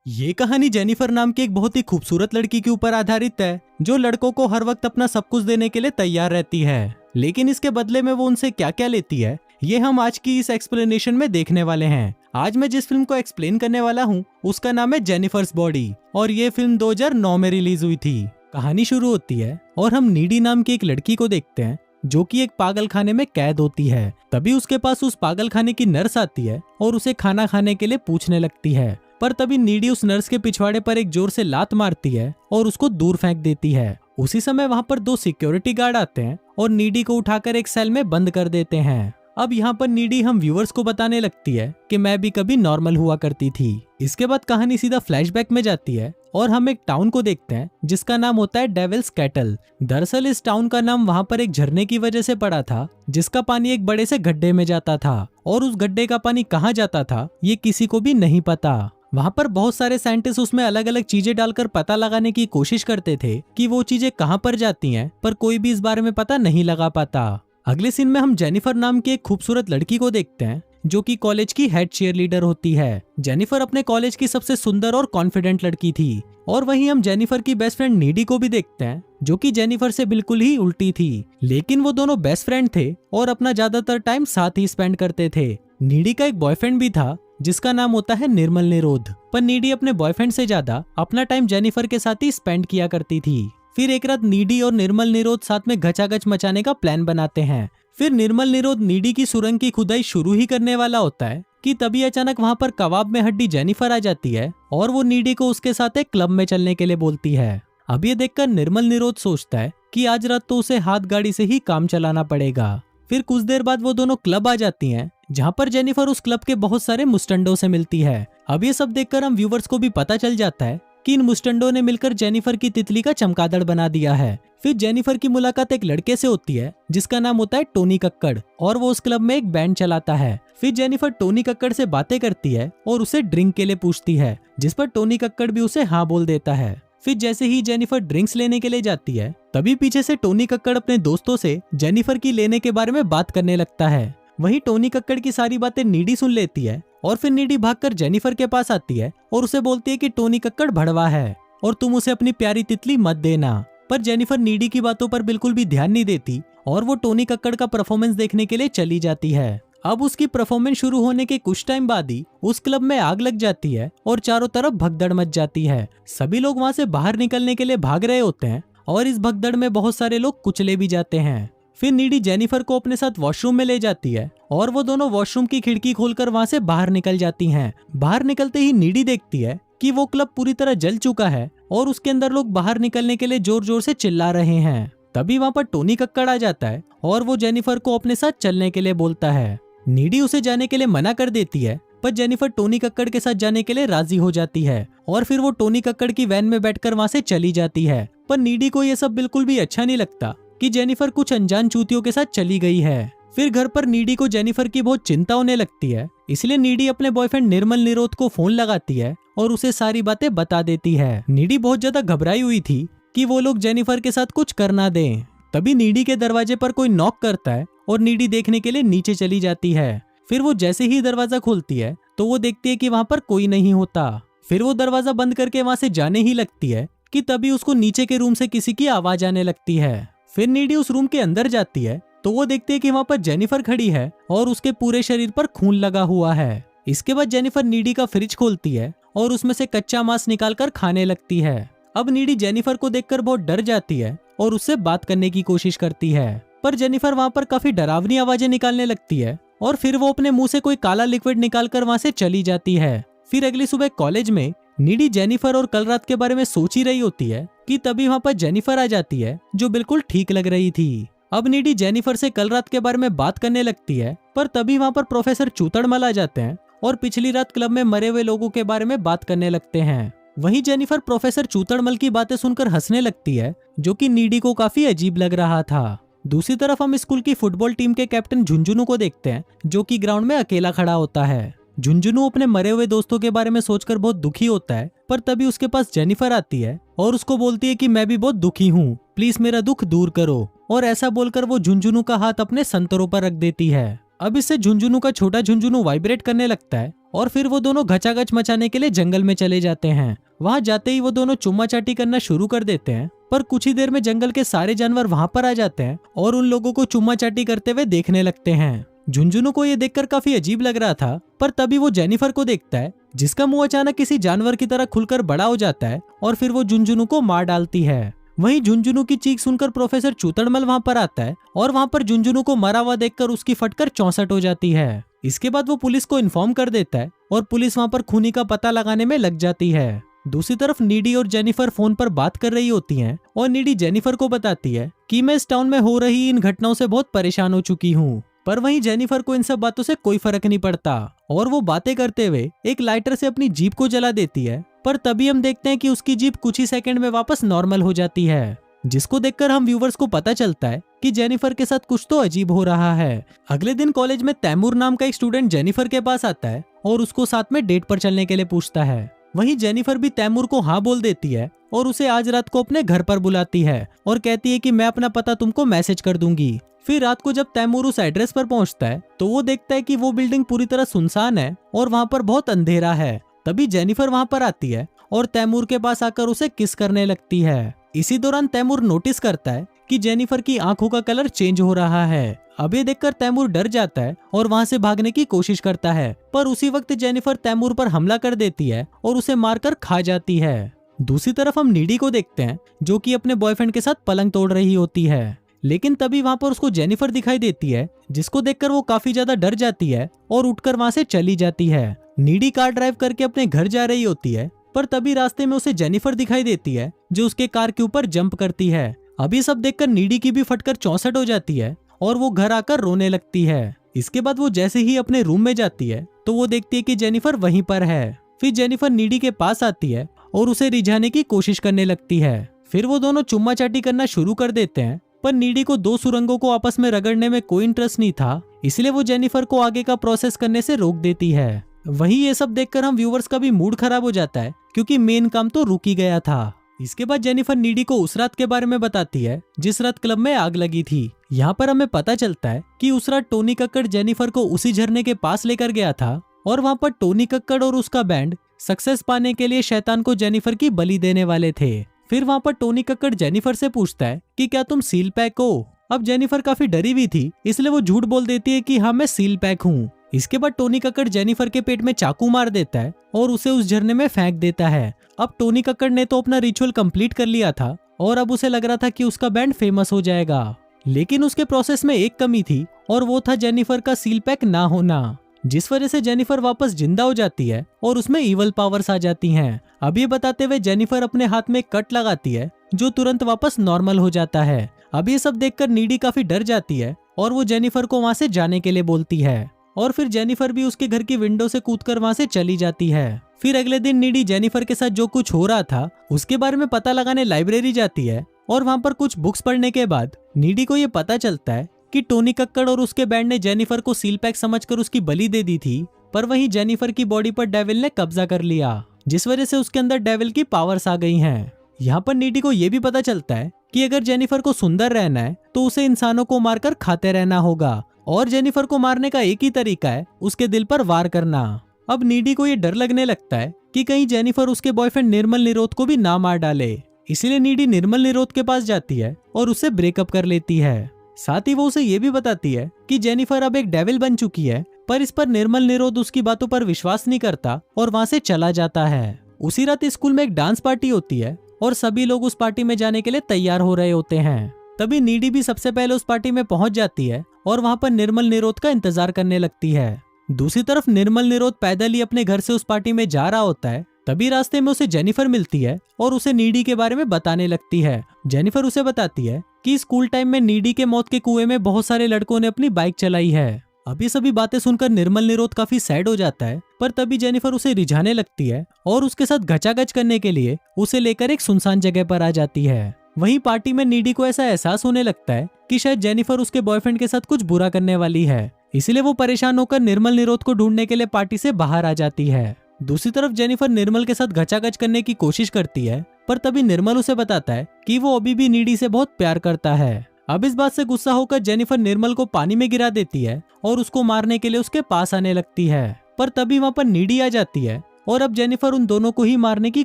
ये कहानी जेनिफर नाम की एक बहुत ही खूबसूरत लड़की के ऊपर आधारित है, जो लड़कों को हर वक्त अपना सब कुछ देने के लिए तैयार रहती है। लेकिन इसके बदले में वो उनसे क्या क्या लेती है, ये हम आज की इस एक्सप्लेनेशन में देखने वाले हैं। आज मैं जिस फिल्म को एक्सप्लेन करने वाला हूँ उसका नाम है जेनिफर्स बॉडी और ये फिल्म 2009 में रिलीज हुई थी। कहानी शुरू होती है और हम नीडी नाम की एक लड़की को देखते हैं जो कि एक पागल खाने में कैद होती है। तभी उसके पास उस पागल खाने की नर्स आती है और उसे खाना खाने के लिए पूछने लगती है, पर तभी नीडी उस नर्स के पिछवाड़े पर एक जोर से लात मारती है और उसको दूर फेंक देती है। उसी समय वहाँ पर 2 सिक्योरिटी गार्ड आते हैं और नीडी को उठाकर एक सेल में बंद कर देते हैं। अब यहाँ पर नीडी हम व्यूअर्स को बताने लगती है कि मैं भी कभी नॉर्मल हुआ करती थी। इसके बाद कहानी सीधा फ्लैशबैक में जाती है और हम एक टाउन को देखते हैं जिसका नाम होता है डेविल्स कैटल। दरअसल इस टाउन का नाम वहाँ पर एक झरने की वजह से पड़ा था जिसका पानी एक बड़े से गड्ढे में जाता था और उस गड्ढे का पानी कहाँ जाता था ये किसी को भी नहीं पता। वहाँ पर बहुत सारे साइंटिस्ट उसमें अलग अलग चीजें डालकर पता लगाने की कोशिश करते थे कि वो चीजें कहाँ पर जाती हैं, पर कोई भी इस बारे में पता नहीं लगा पाता। अगले सीन में हम जेनिफर नाम की एक खूबसूरत लड़की को देखते हैं जो कि कॉलेज की हेड चीयर लीडर होती है। जेनिफर अपने कॉलेज की सबसे सुंदर और कॉन्फिडेंट लड़की थी। और वहीं हम जेनिफर की बेस्ट फ्रेंड नीडी को भी देखते हैं जो कि जेनिफर से बिल्कुल ही उल्टी थी, लेकिन वो दोनों बेस्ट फ्रेंड थे और अपना ज्यादातर टाइम साथ ही स्पेंड करते थे। नीडी का एक बॉयफ्रेंड भी था जिसका नाम होता है निर्मल निरोध, पर नीडी अपने बॉयफ्रेंड से ज्यादा अपना टाइम जेनिफर के साथ ही स्पेंड किया करती थी। फिर एक रात नीडी और निर्मल निरोध साथ में घचाघच मचाने का प्लान बनाते हैं। फिर निर्मल निरोध नीडी की सुरंग की खुदाई शुरू ही करने वाला होता है कि तभी अचानक वहाँ पर कबाब में हड्डी जेनिफर आ जाती है और वो नीडी को उसके साथ एक क्लब में चलने के लिए बोलती है। अब ये देखकर निर्मल निरोध सोचता है कि आज रात तो उसे हाथ गाड़ी से ही काम चलाना पड़ेगा। फिर कुछ देर बाद वो दोनों क्लब आ जाती हैं जहाँ पर जेनिफर उस क्लब के बहुत सारे मुस्टंडों से मिलती है। अब ये सब देखकर हम व्यूवर्स को भी पता चल जाता है कि इन मुस्टंडों ने मिलकर जेनिफर की तितली का चमगादड़ बना दिया है। फिर जेनिफर की मुलाकात एक लड़के से होती है जिसका नाम होता है टोनी कक्कड़ और वो उस क्लब में एक बैंड चलाता है। फिर जेनिफर टोनी कक्कड़ से बातें करती है और उसे ड्रिंक के लिए पूछती है, जिस पर टोनी कक्कड़ भी उसे हाँ बोल देता है। फिर जैसे ही जेनिफर ड्रिंक्स लेने के लिए जाती है तभी पीछे से टोनी कक्कड़ अपने दोस्तों से जेनिफर की लेने के बारे में बात करने लगता है। वहीं टोनी कक्कड़ की सारी बातें नीडी सुन लेती है और फिर नीडी भागकर जेनिफर के पास आती है और उसे बोलती है कि टोनी कक्कड़ भड़वा है और तुम उसे अपनी प्यारी तितली मत देना। पर जेनिफर नीडी की बातों पर बिल्कुल भी ध्यान नहीं देती और वो टोनी कक्कड़ का परफॉर्मेंस देखने के लिए चली जाती है। अब उसकी परफॉर्मेंस शुरू होने के कुछ टाइम बाद ही उस क्लब में आग लग जाती है और चारों तरफ भगदड़ मच जाती है। सभी लोग वहाँ से बाहर निकलने के लिए भाग रहे होते हैं और इस भगदड़ में बहुत सारे लोग कुचले भी जाते हैं। फिर नीडी जेनिफर को अपने साथ वॉशरूम में ले जाती है और वो दोनों वॉशरूम की खिड़की खोलकर वहाँ से बाहर निकल जाती हैं। बाहर निकलते ही नीडी देखती है कि वो क्लब पूरी तरह जल चुका है और उसके अंदर लोग बाहर निकलने के लिए जोर जोर से चिल्ला रहे हैं। तभी वहाँ पर टोनी कक्कड़ आ जाता है और वो जेनिफर को अपने साथ चलने के लिए बोलता है। नीडी उसे जाने के लिए मना कर देती है, पर जेनिफर टोनी कक्कड़ के साथ जाने के लिए राजी हो जाती है और फिर वो टोनी कक्कड़ की वैन में बैठकर वहाँ से चली जाती है। पर नीडी को ये सब बिल्कुल भी अच्छा नहीं लगता कि जेनिफर कुछ अनजान चूतियों के साथ चली गई है। फिर घर पर नीडी को जेनिफर की बहुत चिंता होने लगती है, इसलिए नीडी अपने बॉयफ्रेंड निर्मल निरोध को फोन लगाती है और उसे सारी बातें बता देती है। नीडी बहुत ज्यादा घबराई हुई थी कि वो लोग जेनिफर के साथ कुछ कर ना दें। तभी नीडी के दरवाजे पर कोई नॉक करता है और नीडी देखने के लिए नीचे चली जाती है। फिर वो जैसे ही दरवाजा खोलती है तो वो देखती है कि वहाँ पर कोई नहीं होता। फिर वो दरवाजा बंद करके वहाँ से जाने ही लगती है कि तभी उसको नीचे के रूम से किसी की आवाज आने लगती है। फिर नीडी उस रूम के अंदर जाती है तो वो देखती है कि वहाँ पर जेनिफर खड़ी है और उसके पूरे शरीर पर खून लगा हुआ है। इसके बाद जेनिफर नीडी का फ्रिज खोलती है और उसमें से कच्चा मांस निकालकर खाने लगती है। अब नीडी जेनिफर को देखकर बहुत डर जाती है और उससे बात करने की कोशिश करती है, पर जेनिफर वहाँ पर काफी डरावनी आवाजें निकालने लगती है और फिर वो अपने मुंह से कोई काला लिक्विड निकालकर वहाँ से चली जाती है। फिर अगली सुबह कॉलेज में नीडी जेनिफर और कल रात के बारे में सोच ही रही होती है कि तभी वहाँ पर जेनिफर आ जाती है जो बिल्कुल ठीक लग रही थी। अब नीडी जेनिफर से कल रात के बारे में बात करने लगती है, पर तभी वहाँ पर प्रोफेसर चूतड़मल आ जाते हैं और पिछली रात क्लब में मरे हुए लोगों के बारे में बात करने लगते हैं। वहीं जेनिफर प्रोफेसर चूतड़मल की बातें सुनकर हंसने लगती है जो कि नीडी को काफी अजीब लग रहा था। दूसरी तरफ हम स्कूल की फुटबॉल टीम के कैप्टन झुंझुनू को देखते हैं जो कि ग्राउंड में अकेला खड़ा होता है। झुंझुनू अपने मरे हुए दोस्तों के बारे में सोचकर बहुत दुखी होता है, पर तभी उसके पास जेनिफर आती है और उसको बोलती है कि मैं भी बहुत दुखी हूँ, प्लीज मेरा दुख दूर करो। और ऐसा बोलकर वो झुंझुनू का हाथ अपने संतरों पर रख देती है। अब इससे झुंझुनू का छोटा झुंझुनू वाइब्रेट करने लगता है और फिर वो दोनों घचाघच मचाने के लिए जंगल में चले जाते हैं। वहां जाते ही वो दोनों चुम्मा चाटी करना शुरू कर देते हैं, पर कुछ ही देर में जंगल के सारे जानवर वहां पर आ जाते हैं और उन लोगों को चुम्मा चाटी करते हुए देखने लगते हैं। झुंझुनू को ये देखकर काफी अजीब लग रहा था, पर तभी वो जेनिफर को देखता है जिसका मुंह अचानक किसी जानवर की तरह खुलकर बड़ा हो जाता है और फिर वो झुंझुनू को मार डालती है। वहीं झुंझुनू की चीख सुनकर प्रोफेसर चूतड़मल वहां पर आता है और वहां पर झुंझुनू को मरा हुआ देखकर उसकी फटकर 64 हो जाती है। इसके बाद वो पुलिस को इन्फॉर्म कर देता है और पुलिस वहां पर खूनी का पता लगाने में लग जाती है। दूसरी तरफ नीडी और जेनिफर फोन पर बात कर रही होती हैं और नीडी जेनिफर को बताती है कि मैं इस टाउन में हो रही इन घटनाओं से बहुत परेशान हो चुकी हूँ। पर वहीं जेनिफर को इन सब बातों से कोई फर्क नहीं पड़ता और वो बातें करते हुए एक लाइटर से अपनी जीप को जला देती है। पर तभी हम देखते हैं कि उसकी जीप कुछ ही सेकंड में वापस नॉर्मल हो जाती है, जिसको देखकर हम व्यूवर्स को पता चलता है कि जेनिफर के साथ कुछ तो अजीब हो रहा है। अगले दिन कॉलेज में तैमूर नाम का एक स्टूडेंट जेनिफर के पास आता है और उसको साथ में डेट पर चलने के लिए पूछता है। वहीं जेनिफर भी तैमूर को हाँ बोल देती है और उसे आज रात को अपने घर पर बुलाती है और कहती है कि मैं अपना पता तुमको मैसेज कर दूंगी। फिर रात को जब तैमूर उस एड्रेस पर पहुंचता है तो वो देखता है कि वो बिल्डिंग पूरी तरह सुनसान है और वहां पर बहुत अंधेरा है। तभी जेनिफर वहां पर आती है और तैमूर के पास आकर उसे किस करने लगती है। इसी दौरान तैमूर नोटिस करता है कि जेनिफर की आंखों का कलर चेंज हो रहा है। अब ये देखकर तैमूर डर जाता है और वहां से भागने की कोशिश करता है, पर उसी वक्त जेनिफर तैमूर पर हमला कर देती है और उसे मारकर खा जाती है। दूसरी तरफ हम नीडी को देखते हैं जो कि अपने बॉयफ्रेंड के साथ पलंग तोड़ रही होती है, लेकिन तभी वहां पर उसको जेनिफर दिखाई देती है जिसको देखकर वो काफी ज्यादा डर जाती है और उठकर वहां से चली जाती है। नीडी कार ड्राइव करके अपने घर जा रही होती है, पर तभी रास्ते में उसे जेनिफर दिखाई देती है जो उसके कार के ऊपर जंप करती है। अभी सब देखकर नीडी की भी फटकर 64 हो जाती है और वो घर आकर रोने लगती है। इसके बाद वो जैसे ही अपने रूम में जाती है तो वो देखती है कि जेनिफर वहीं पर है। फिर जेनिफर नीडी के पास आती है और उसे रिझाने की कोशिश करने लगती है। फिर वो दोनों चुम्मा चाटी करना शुरू कर देते हैं, पर नीडी को दो सुरंगों को आपस में रगड़ने में कोई इंटरेस्ट नहीं था, इसलिए वो जेनिफर को आगे का प्रोसेस करने से रोक देती है। वहीं ये सब देखकर हम व्यूवर्स का भी मूड खराब हो जाता है क्योंकि मेन काम तो रुक ही गया था। इसके बाद जेनिफर नीडी को उस रात के बारे में बताती है जिस रात क्लब में आग लगी थी। यहाँ पर हमें पता चलता है कि उस रात टोनी कक्कड़ जेनिफर को उसी झरने के पास लेकर गया था और वहाँ पर टोनी कक्कड़ और उसका बैंड सक्सेस पाने के लिए शैतान को जेनिफर की बलि देने वाले थे। फिर वहाँ पर टोनी कक्कड़ जेनिफर से पूछता है कि क्या तुम सील पैक हो। अब जेनिफर काफी डरी हुई थी, इसलिए वो झूठ बोल देती है कि हाँ मैं सील पैक हूँ। इसके बाद टोनी कक्कड़ जेनिफर के पेट में चाकू मार देता है और उसे उस झरने में फेंक देता है। अब टोनी कक्कड़ ने तो अपना रिचुअल कंप्लीट कर लिया था और अब उसे लग रहा था कि उसका बैंड फेमस हो जाएगा, लेकिन उसके प्रोसेस में एक कमी थी और वो था जेनिफर का सील पैक ना होना, जिस वजह से जेनिफर वापस जिंदा हो जाती है और उसमें इवल पावर्स आ जाती हैं। अब ये बताते हुए जेनिफर अपने हाथ में कट लगाती है जो तुरंत वापस नॉर्मल हो जाता है। अब ये सब देखकर नीडी काफी डर जाती है और वो जेनिफर को वहां से जाने के लिए बोलती है और फिर जेनिफर भी उसके घर की विंडो से कूदकर वहां से चली जाती है। फिर अगले दिन नीडी जेनिफर के साथ जो कुछ हो रहा था उसके बारे में पता लगाने लाइब्रेरी जाती है और वहां पर कुछ बुक्स पढ़ने के बाद नीडी को ये पता चलता है कि टोनी कक्कड़ और उसके बैंड ने जेनिफर को सील पैक समझकर उसकी बलि दे दी थी, पर वहीं जेनिफर की बॉडी पर डेविल ने कब्जा कर लिया, जिस वजह से उसके अंदर डेविल की पावर्स आ गई हैं। यहाँ पर नीडी को ये भी पता चलता है कि अगर जेनिफर को सुंदर रहना है तो उसे इंसानों को मारकर खाते रहना होगा और जेनिफर को मारने का एक ही तरीका है उसके दिल पर वार करना। अब नीडी को ये डर लगने लगता है कि कहीं जेनिफर उसके बॉयफ्रेंड निर्मल निरोध को भी ना मार डाले, इसलिए नीडी निर्मल निरोध के पास जाती है और उससे ब्रेकअप कर लेती है। साथ ही वो उसे ये भी बताती है कि जेनिफर अब एक डेविल बन चुकी है, पर इस पर निर्मल निरोध उसकी बातों पर विश्वास नहीं करता और वहां से चला जाता है। उसी रात स्कूल में एक डांस पार्टी होती है और सभी लोग उस पार्टी में जाने के लिए तैयार हो रहे होते हैं। तभी नीडी भी सबसे पहले उस पार्टी में पहुंच जाती है और वहां पर निर्मल निरोध का इंतजार करने लगती है। दूसरी तरफ निर्मल निरोध पैदल ही अपने घर से उस पार्टी में जा रहा होता है। तभी रास्ते में उसे जेनिफर मिलती है और उसे नीडी के बारे में बताने लगती है। जेनिफर उसे बताती है कि स्कूल टाइम में नीडी के मौत के कुएं में बहुत सारे लड़कों ने अपनी बाइक चलाई है। अब ये सभी बातें सुनकर निर्मल निरोध काफी सैड हो जाता है, पर तभी जेनिफर उसे रिझाने लगती है और उसके साथ घचाघच करने के लिए उसे लेकर एक सुनसान जगह पर आ जाती है। वहीं पार्टी में नीडी को ऐसा एहसास होने लगता है कि शायद जेनिफर उसके बॉयफ्रेंड के साथ कुछ बुरा करने वाली है, इसलिए वो परेशान होकर निर्मल निरोध को ढूंढने के लिए पार्टी से बाहर आ जाती है। दूसरी तरफ जेनिफर निर्मल के साथ घचाघच करने की कोशिश करती है, पर तभी निर्मल उसे बताता है कि वो अभी भी नीडी से बहुत प्यार करता है। अब इस बात से गुस्सा होकर जेनिफर निर्मल को पानी में गिरा देती है और उसको मारने के लिए उसके पास आने लगती है, पर तभी वहाँ पर नीडी आ जाती है और अब जेनिफर उन दोनों को ही मारने की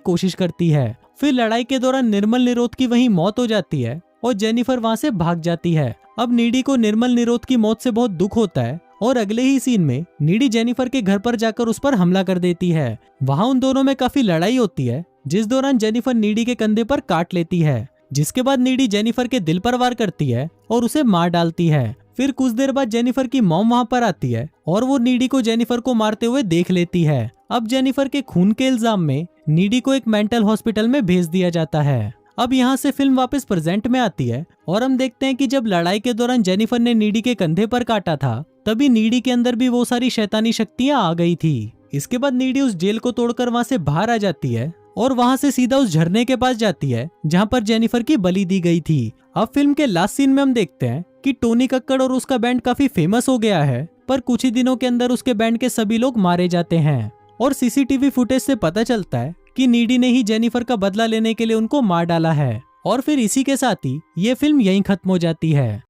कोशिश करती है। फिर लड़ाई के दौरान निर्मल निरोध की वहीं मौत हो जाती है और जेनिफर वहाँ से भाग जाती है। अब नीडी को निर्मल निरोध की मौत से बहुत दुख होता है और अगले ही सीन में नीडी जेनिफर के घर पर जाकर उस पर हमला कर देती है। वहाँ उन दोनों में काफी लड़ाई होती है, जिस दौरान जेनिफर नीडी के कंधे पर काट लेती है, जिसके बाद नीडी जेनिफर के दिल पर वार करती है और उसे मार डालती है। फिर कुछ देर बाद जेनिफर की मॉम वहाँ पर आती है और वो नीडी को जेनिफर को मारते हुए देख लेती है। अब जेनिफर के खून के इल्जाम में नीडी को एक मेंटल हॉस्पिटल में भेज दिया जाता है। अब यहाँ से फिल्म वापस प्रेजेंट में आती है और हम देखते हैं कि जब लड़ाई के दौरान जेनिफर ने नीडी के कंधे पर काटा था, तभी नीडी के अंदर भी वो सारी शैतानी शक्तियां आ गई थी। इसके बाद नीडी उस जेल को तोड़कर वहाँ से बाहर आ जाती है और वहाँ से सीधा उस झरने के पास जाती है जहाँ पर जेनिफर की बलि दी गई थी। अब फिल्म के लास्ट सीन में हम देखते हैं कि टोनी कक्कड़ और उसका बैंड काफी फेमस हो गया है, पर कुछ ही दिनों के अंदर उसके बैंड के सभी लोग मारे जाते हैं और सीसीटीवी फुटेज से पता चलता है कि नीडी ने ही जेनिफर का बदला लेने के लिए उनको मार डाला है। और फिर इसी के साथ ही ये फिल्म यहीं खत्म हो जाती है।